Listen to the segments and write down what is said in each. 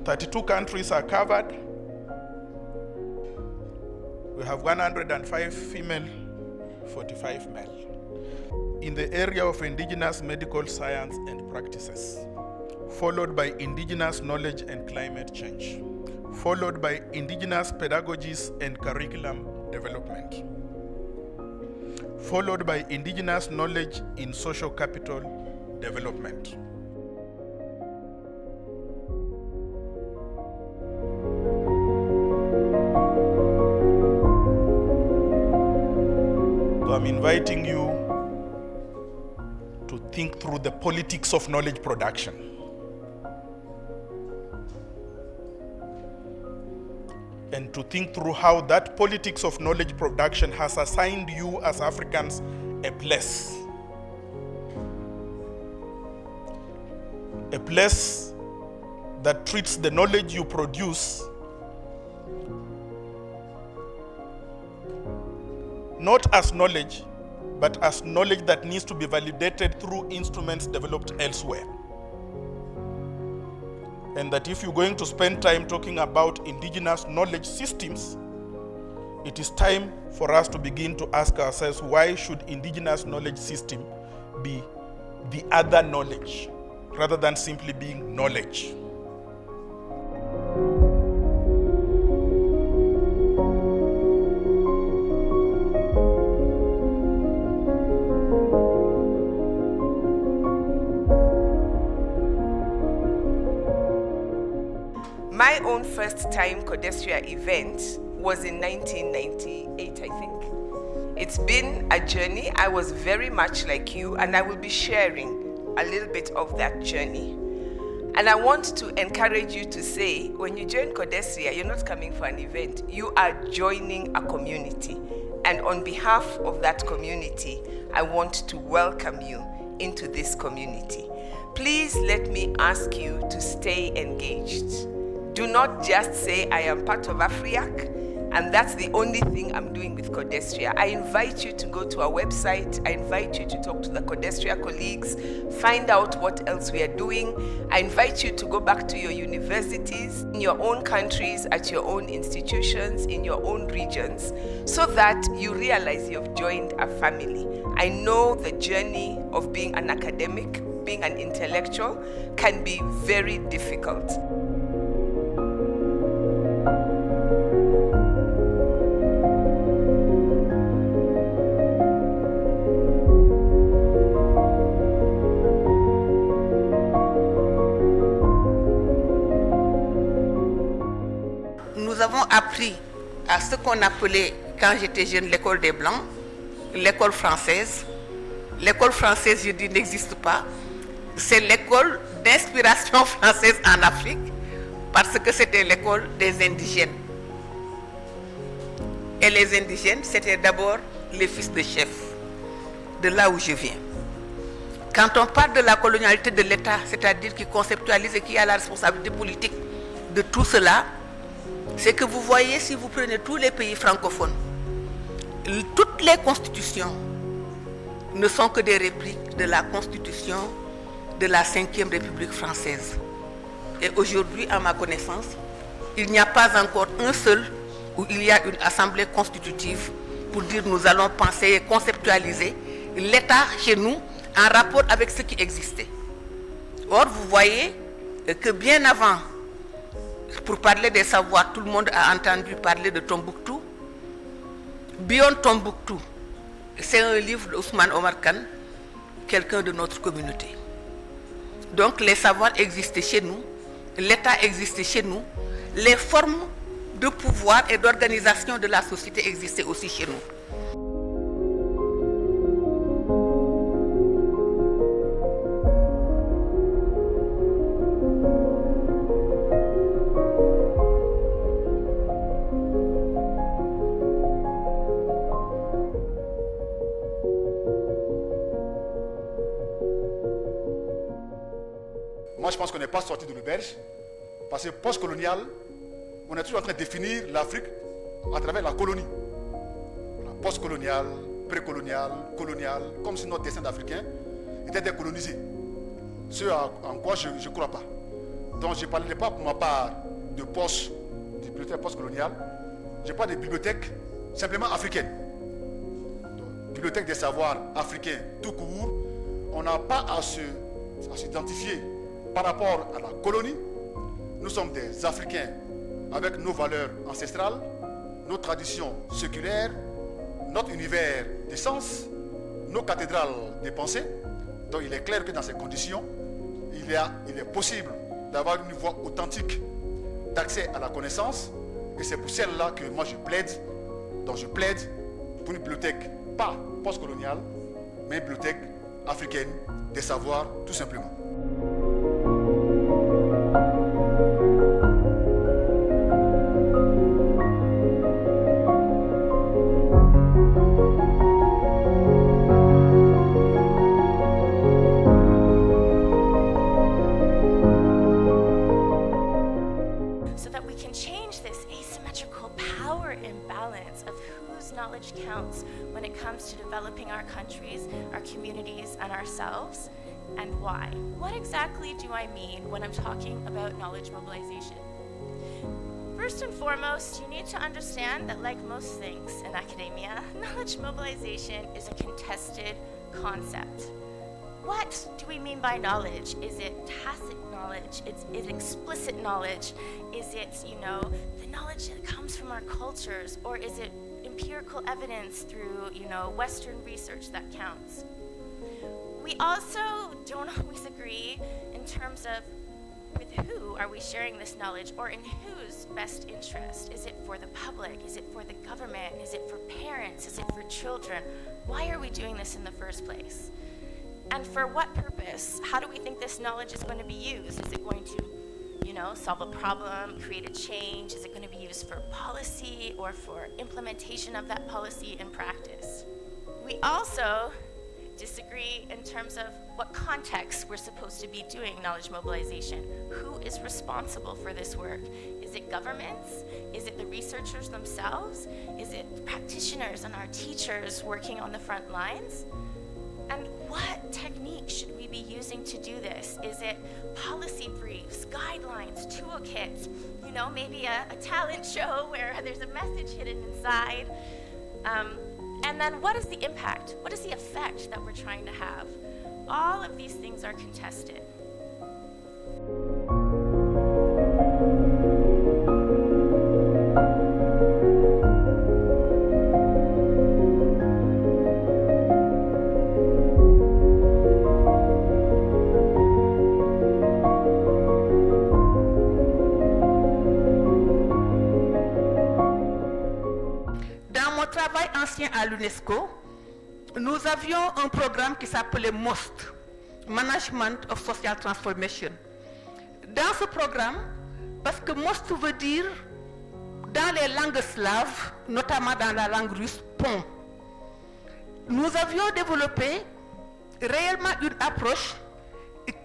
32 countries are covered. We have 105 female, 45 male. In the area of indigenous medical science and practices, followed by indigenous knowledge and climate change, followed by indigenous pedagogies and curriculum development, followed by indigenous knowledge in social capital development. So I'm inviting you to think through the politics of knowledge production. And to think through how that politics of knowledge production has assigned you as Africans a place. A place that treats the knowledge you produce not as knowledge, but as knowledge that needs to be validated through instruments developed elsewhere. And that if you're going to spend time talking about indigenous knowledge systems, it is time for us to begin to ask ourselves, why should indigenous knowledge system be the other knowledge, rather than simply being knowledge? My own first time Codestria event was in 1998, I think. It's been a journey. I was very much like you, and I will be sharing a little bit of that journey. And I want to encourage you to say, when you join Codestria, you're not coming for an event. You are joining a community. And on behalf of that community, I want to welcome you into this community. Please let me ask you to stay engaged. Do not just say, I am part of AFRIAK, and that's the only thing I'm doing with Codestria. I invite you to go to our website. I invite you to talk to the Codestria colleagues, find out what else we are doing. I invite you to go back to your universities, in your own countries, at your own institutions, in your own regions, so that you realize you've joined a family. I know the journey of being an academic, being an intellectual, can be very difficult. Nous avons appris à ce qu'on appelait, quand j'étais jeune, l'école des Blancs, l'école française. L'école française, je dis, n'existe pas. C'est l'école d'inspiration française en Afrique, parce que c'était l'école des indigènes. Et les indigènes, c'était d'abord les fils de chefs, de là où je viens. Quand on parle de la colonialité de l'État, c'est-à-dire qui conceptualise et qui a la responsabilité politique de tout cela, c'est que vous voyez, si vous prenez tous les pays francophones, toutes les constitutions ne sont que des répliques de la constitution de la 5e République française. Et aujourd'hui, à ma connaissance, il n'y a pas encore un seul où il y a une assemblée constitutive pour dire nous allons penser et conceptualiser l'État chez nous en rapport avec ce qui existait. Or, vous voyez que bien avant, pour parler des savoirs, tout le monde a entendu parler de Tombouctou. Beyond Tombouctou, c'est un livre d'Ousmane Omar Khan, quelqu'un de notre communauté. Donc les savoirs existaient chez nous, l'État existait chez nous, les formes de pouvoir et d'organisation de la société existaient aussi chez nous. Moi, je pense qu'on n'est pas sorti de l'auberge, parce que post-colonial, on est toujours en train de définir l'Afrique à travers la colonie. Voilà, post-colonial, pré-colonial, colonial, comme si notre destin d'Africains était décolonisé. Ce en quoi je ne crois pas. Donc je ne parlerai pas pour ma part de bibliothèque post-coloniale, je parle de bibliothèque simplement africaine. Donc, bibliothèque des savoirs africains tout court, on n'a pas à s'identifier par rapport à la colonie. Nous sommes des Africains avec nos valeurs ancestrales, nos traditions séculaires, notre univers des sens, nos cathédrales des pensées. Donc il est clair que dans ces conditions, il est possible d'avoir une voie authentique d'accès à la connaissance. Et c'est pour celle-là que moi je plaide pour une bibliothèque pas post-coloniale, mais une bibliothèque africaine des savoirs tout simplement. Knowledge counts when it comes to developing our countries, our communities, and ourselves, and why. What exactly do I mean when I'm talking about knowledge mobilization? First and foremost, you need to understand that, like most things in academia, knowledge mobilization is a contested concept. What do we mean by knowledge? Is it tacit knowledge? Is it explicit knowledge? Is it, the knowledge that comes from our cultures? Or is it empirical evidence through, Western research that counts? We also don't always agree in terms of with who are we sharing this knowledge, or in whose best interest? Is it for the public? Is it for the government? Is it for parents? Is it for children? Why are we doing this in the first place? And for what purpose? How do we think this knowledge is going to be used? Is it going to, solve a problem, create a change? Is it going to be used for policy or for implementation of that policy in practice? We also disagree in terms of what context we're supposed to be doing knowledge mobilization. Who is responsible for this work? Is it governments? Is it the researchers themselves? Is it practitioners and our teachers working on the front lines? And what technique should we be using to do this? Is it policy briefs, guidelines, toolkits, maybe a talent show where there's a message hidden inside? And then what is the impact? What is the effect that we're trying to have? All of these things are contested. À l'UNESCO, nous avions un programme qui s'appelait MOST, Management of Social Transformation. Dans ce programme, parce que MOST veut dire, dans les langues slaves, notamment dans la langue russe, pont, nous avions développé réellement une approche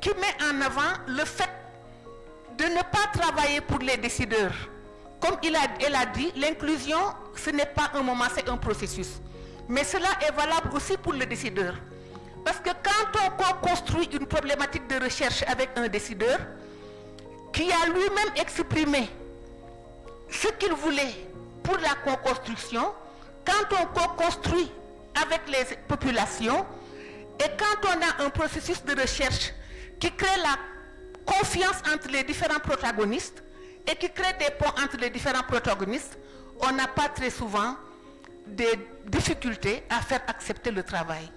qui met en avant le fait de ne pas travailler pour les décideurs. Comme elle a dit, l'inclusion, ce n'est pas un moment, c'est un processus. Mais cela est valable aussi pour le décideur. Parce que quand on construit une problématique de recherche avec un décideur, qui a lui-même exprimé ce qu'il voulait pour la co-construction, quand on co-construit avec les populations, et quand on a un processus de recherche qui crée la confiance entre les différents protagonistes, et qui crée des ponts entre les différents protagonistes, on n'a pas très souvent des difficultés à faire accepter le travail.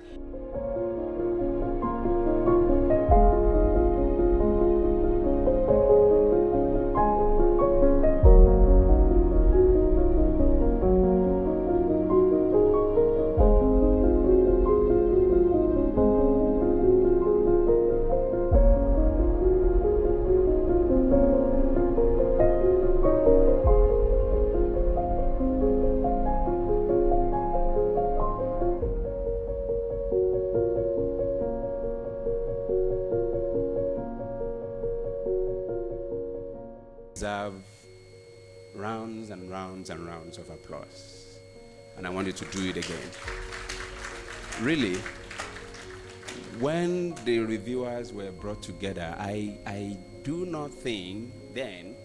deserve rounds and rounds and rounds of applause. And I wanted to do it again. Really, when the reviewers were brought together, I do not think then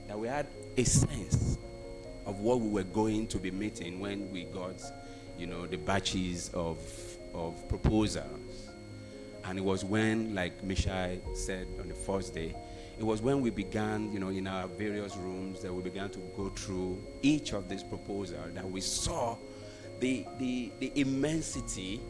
that we had a sense of what we were going to be meeting when we got, the batches of proposals. And it was when, like Mishai said on the first day, it was when we began, in our various rooms, that we began to go through each of these proposals, that we saw the immensity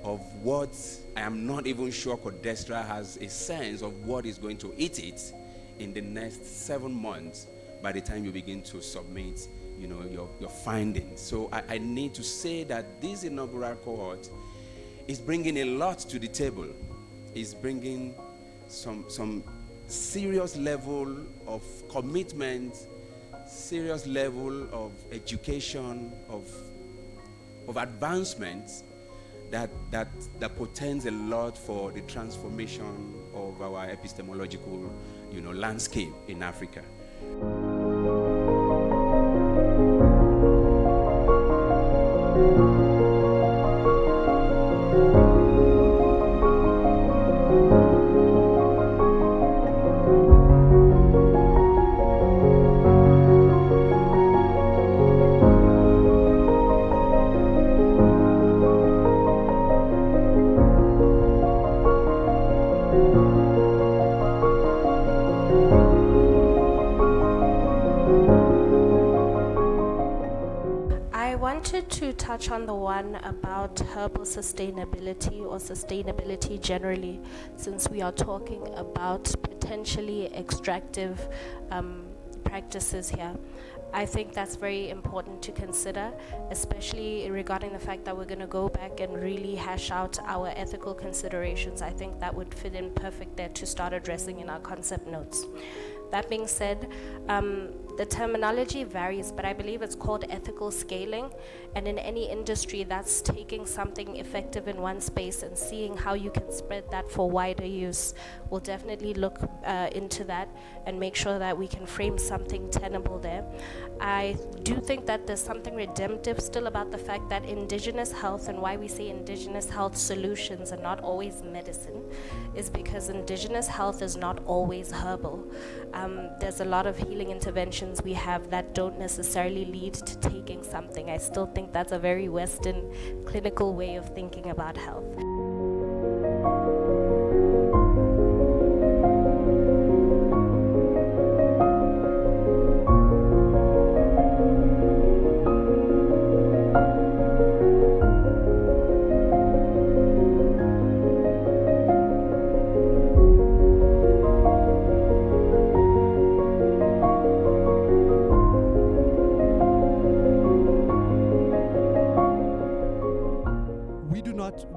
of what I am not even sure Codestra has a sense of what is going to eat it in the next 7 months by the time you begin to submit, your findings. So I need to say that this inaugural cohort is bringing a lot to the table. It's bringing some serious level of commitment, serious level of education, of advancement that portends a lot for the transformation of our epistemological, landscape in Africa. To touch on the one about herbal sustainability or sustainability generally, since we are talking about potentially extractive practices here. I think that's very important to consider, especially regarding the fact that we're going to go back and really hash out our ethical considerations. I think that would fit in perfect there to start addressing in our concept notes. That being said, the terminology varies, but I believe it's called ethical scaling. And in any industry, that's taking something effective in one space and seeing how you can spread that for wider use. We'll definitely look into that and make sure that we can frame something tenable there. I do think that there's something redemptive still about the fact that indigenous health, and why we say indigenous health solutions and not always medicine, is because indigenous health is not always herbal. There's a lot of healing interventions we have that don't necessarily lead to taking something. I still think that's a very Western clinical way of thinking about health.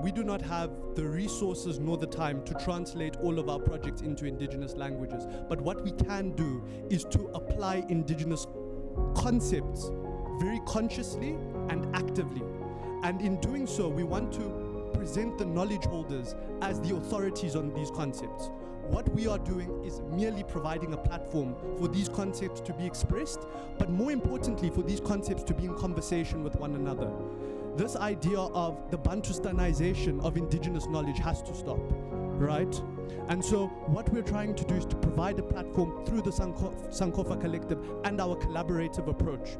We do not have the resources nor the time to translate all of our projects into indigenous languages. But what we can do is to apply indigenous concepts very consciously and actively. And in doing so, we want to present the knowledge holders as the authorities on these concepts. What we are doing is merely providing a platform for these concepts to be expressed, but more importantly, for these concepts to be in conversation with one another. This idea of the Bantustanization of indigenous knowledge has to stop, right? And so what we're trying to do is to provide a platform through the Sankofa Collective and our collaborative approach.